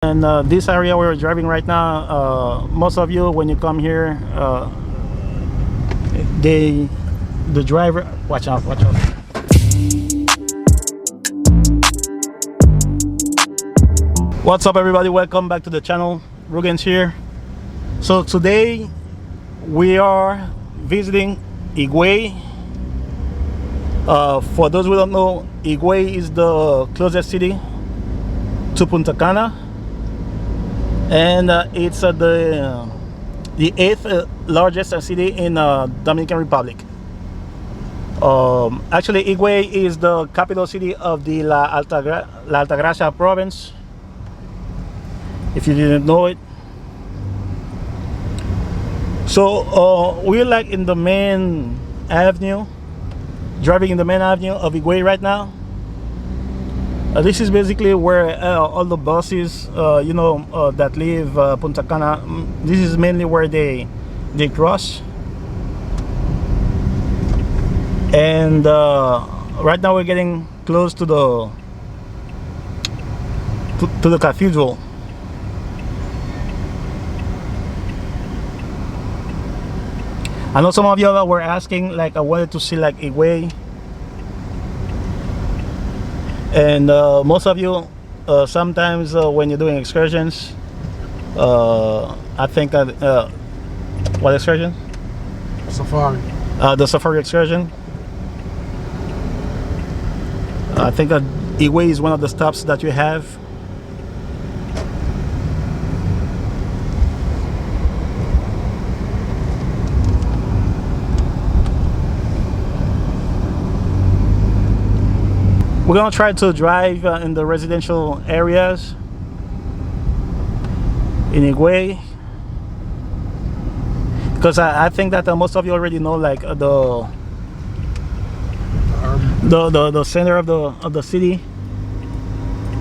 And this area we're driving right now, most of you when you come here, the driver, watch out. What's up everybody, welcome back to the channel. Roogens here. So today we are visiting HIGÜEY. For those who don't know, HIGÜEY is the closest city to Punta Cana, and it's the 8th largest city in Dominican Republic. Actually, HIGÜEY is the capital city of the La Altagracia province, if you didn't know it. So we're like in the main avenue, driving in the main avenue of HIGÜEY right now. This is basically where all the buses, that leave Punta Cana, this is mainly where they cross. And right now we're getting close to the cathedral. I know some of y'all were asking, like, I wanted to see like HIGÜEY. And most of you, sometimes when you're doing excursions, I think what excursion? Safari. The safari excursion. I think that HIGÜEY is one of the stops that you have. We're gonna try to drive in the residential areas in HIGÜEY, because I think that most of you already know, like the center of the city.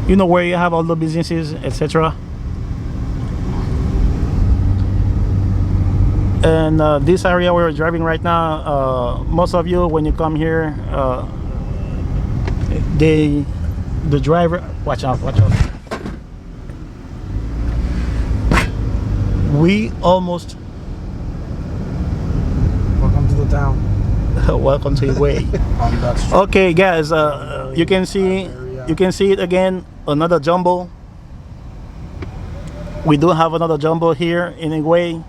You know, where you have all the businesses, etc. And this area we're driving right now, most of you when you come here, the driver, watch out. We almost Welcome to the town. welcome to HIGÜEY. Okay guys, you can see it again, another jumbo. We do have another jumbo here in HIGÜEY,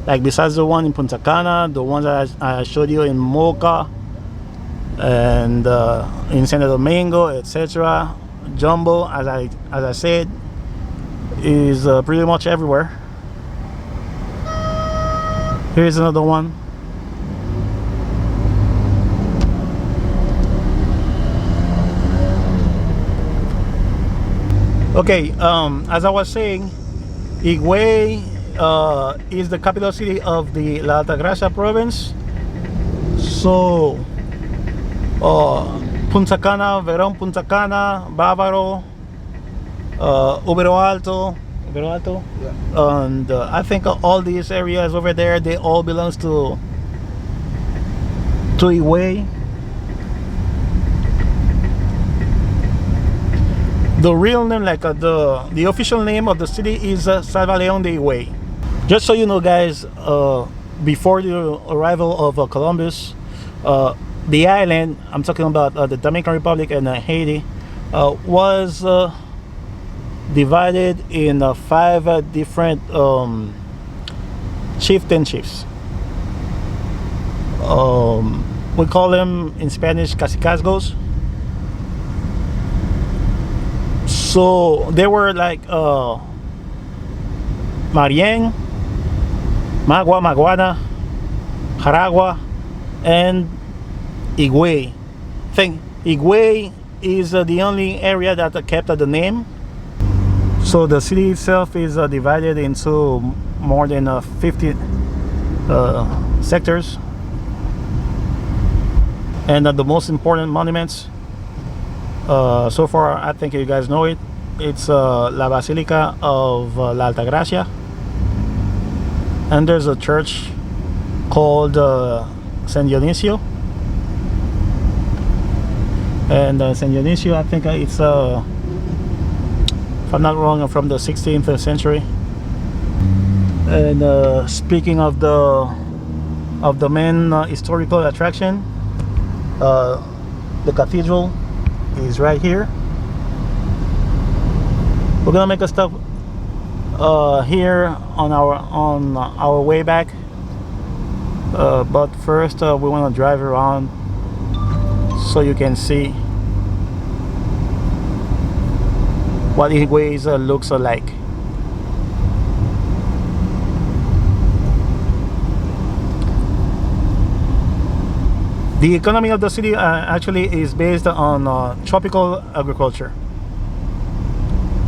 like besides the one in Punta Cana, the ones that I showed you in Mocha and in Santo Domingo, etc. Jumbo, as I said, is pretty much everywhere. Here's another one. Okay, as I was saying, HIGÜEY is the capital city of the La Altagracia province. So Punta Cana, Verón, Punta Cana, Bávaro, Ubero Alto, yeah. And I think all these areas over there, they all belongs to HIGÜEY. The real name, like the official name of the city is Salvaleón de HIGÜEY. Just so you know guys, before the arrival of Columbus, the island, I'm talking about the Dominican Republic and Haiti, was divided in 5 different chiefs. We call them in Spanish cacicazgos. So they were like Marién, Magua, Maguana, Jaragua, and HIGÜEY. I think HIGÜEY is the only area that kept the name. So the city itself is divided into more than 50 sectors, and the most important monuments so far, I think you guys know it. It's La Basilica of La Altagracia, and there's a church called San Dionisio. And San Dionisio, I think it's if I'm not wrong, from the 16th century. And speaking of the main historical attraction, the cathedral is right here. We're gonna make a stop here on our way back, but first we want to drive around so you can see what HIGÜEY looks like. The economy of the city actually is based on tropical agriculture.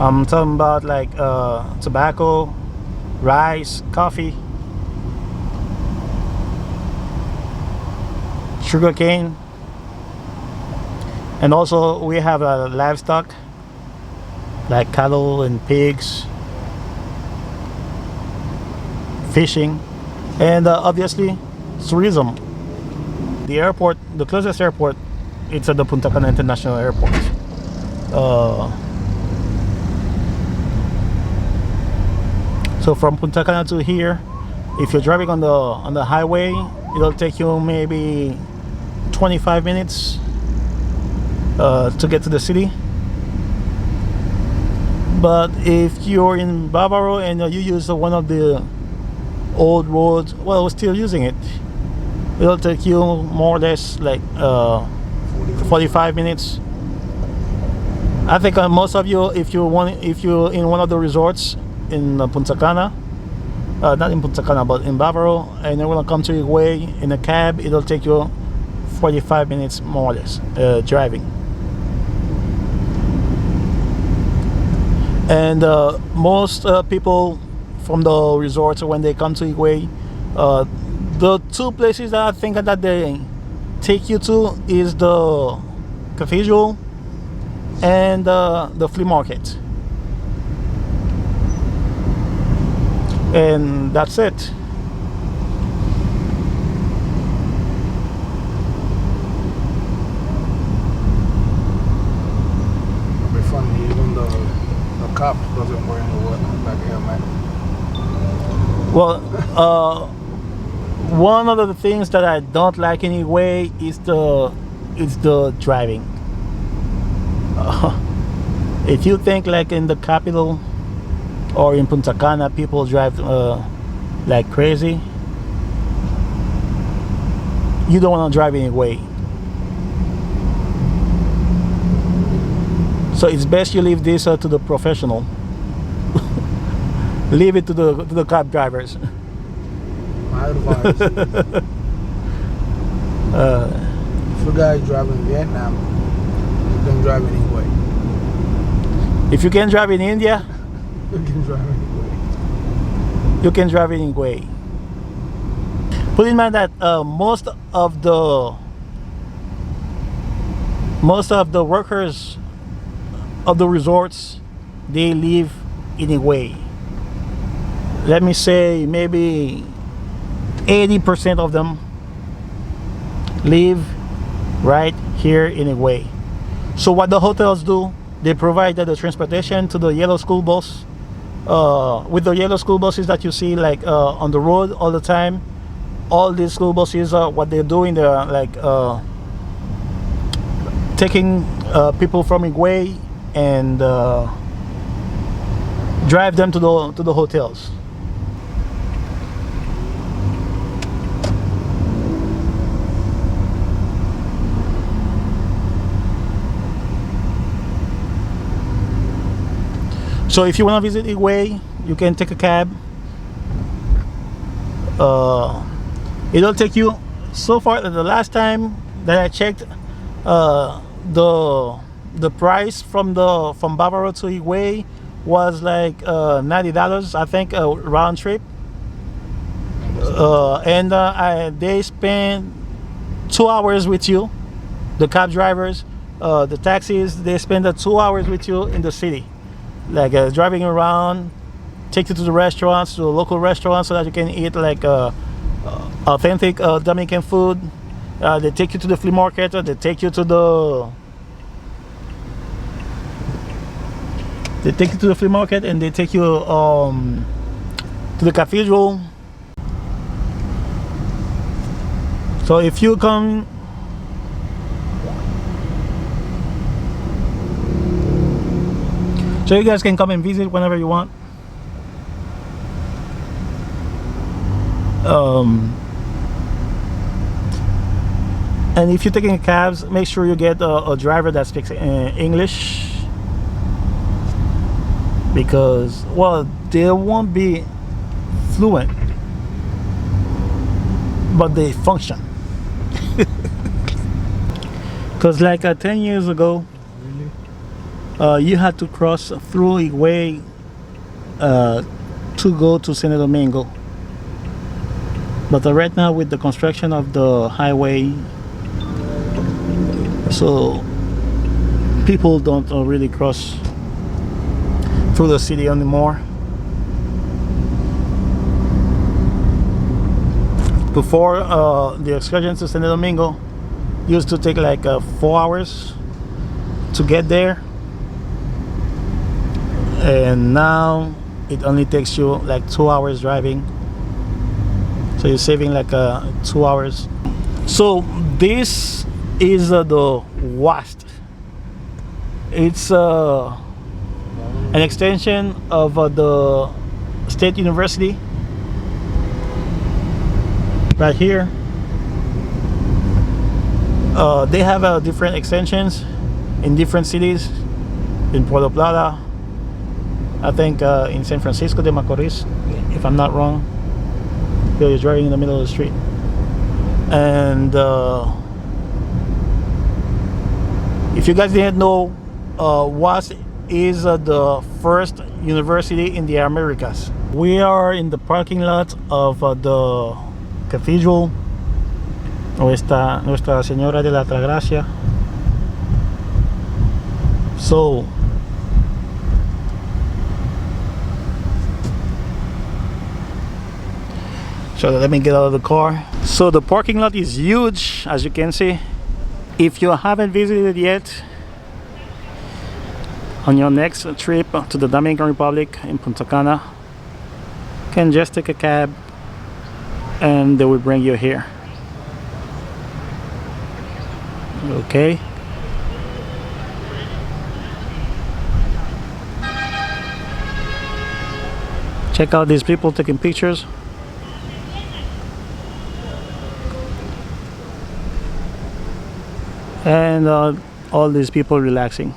I'm talking about like tobacco, rice, coffee, sugarcane, and also we have livestock like cattle and pigs, fishing, and obviously tourism. The airport, the closest airport, it's at the Punta Cana International Airport. So from Punta Cana to here, if you're driving on the highway, it'll take you maybe 25 minutes to get to the city. But if you're in Bávaro and you use one of the old roads, well, we're still using it. It'll take you more or less like 45 minutes. I think most of you, if you're in one of the resorts in Punta Cana, not in Punta Cana, but in Bávaro, and you want to come to HIGÜEY in a cab, it'll take you 45 minutes more or less driving. And most people from the resorts, when they come to HIGÜEY, the two places that I think that they take you to is the cathedral and the flea market, and that's it. It'll be funny, even the cop doesn't wear any like helmet. Well, one of the things that I don't like in HIGÜEY is the driving. If you think like in the capital or in Punta Cana people drive like crazy, you don't want to drive in HIGÜEY. So it's best you leave this to the professional. Leave it to the cab drivers. My advice: if a guy is driving in Vietnam, you can drive in HIGÜEY. If you can drive in India, You can drive in HIGÜEY. you can drive in HIGÜEY. Put in mind that most of the workers of the resorts, they live in HIGÜEY. Let me say maybe 80% of them live right here in HIGÜEY. So what the hotels do, they provide the transportation to the yellow school bus. With the yellow school buses that you see like on the road all the time, all these school buses, what they're doing, they're like taking people from HIGÜEY and drive them to the hotels. So if you want to visit HIGÜEY, you can take a cab. It'll take you, so far the last time that I checked, the price from Bávaro to HIGÜEY was like $90, I think, round trip. And they spend 2 hours with you, the cab drivers, the taxis, they spend 2 hours with you in the city, like driving around, take you to the restaurants, to the local restaurants, so that you can eat like authentic Dominican food. They take you to the flea market, they take you to They take you to the flea market and they take you to the cathedral. So if you come, so you guys can come and visit whenever you want. And if you're taking cabs, make sure you get a driver that speaks English, because, well, they won't be fluent, but they function. Because like 10 years ago, you had to cross through HIGÜEY to go to Santo Domingo. But right now, with the construction of the highway, so people don't really cross through the city anymore. Before, the excursion to Santo Domingo used to take like 4 hours to get there, and now it only takes you like 2 hours driving. So you're saving like 2 hours. So this is the WAST. It's an extension of the State University right here. They have different extensions in different cities. In Puerto Plata, I think in San Francisco de Macorís, if I'm not wrong. You're driving in the middle of the street. And if you guys didn't know, WAST is the first university in the Americas. We are in the parking lot of the cathedral, Nuestra Señora de la Altagracia. So let me get out of the car. So the parking lot is huge, as you can see. If you haven't visited yet, on your next trip to the Dominican Republic in Punta Cana, you can just take a cab and they will bring you here. Okay. Check out these people taking pictures. And all these people relaxing.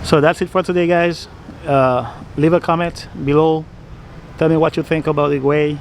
So that's it for today, guys. Leave a comment below. Tell me what you think about HIGÜEY.